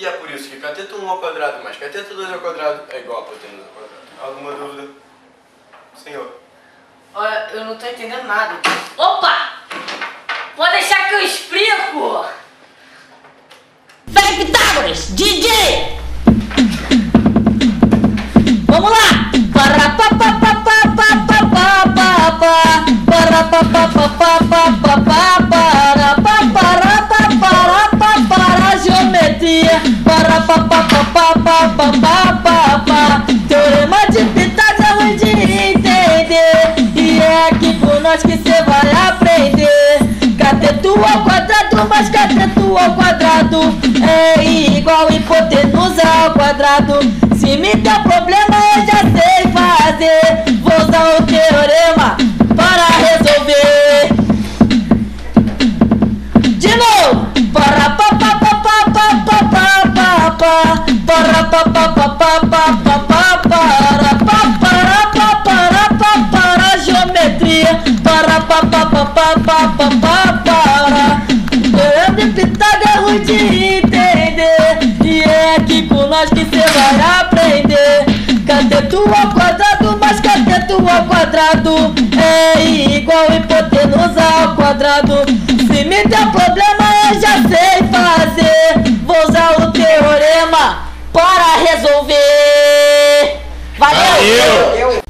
E é por isso que cateto 1 ao quadrado mais cateto 2 ao quadrado é igual a hipotenusa ao quadrado. Alguma dúvida? Senhor? Olha, eu não tô entendendo nada. Opa! Pode deixar que eu explico! Vem, Pitágoras! DJ! Vamos lá! Para pa pa pa pa pa pa pa pa pa para pa pa pa pa pa pa pa para pa para pa para pa para geometria para pa pa pa pa pa pa pa pa pa teorema de Pitágoras é ruim de entender e é aqui com nós que cê vai aprender. Cateto ao quadrado mais cateto ao quadrado é igual a hipotenusa ao quadrado. Se me der problema eu já sei fazer, vou usar o teorema para resolver. De novo! Para pa pa pa pa pa pa pa pa para pa pa pa pa pa pa pa para geometria para pa pa pa pa pa pa pa para teorema de Pitágoras é ruim de entender e é aqui com nós que cê vai aprender. Cateto ao quadrado mais cateto ao quadrado é igual a hipotenusa ao quadrado. Se me der problema eu já sei fazer, vou usar o teorema para resolver. Valeu!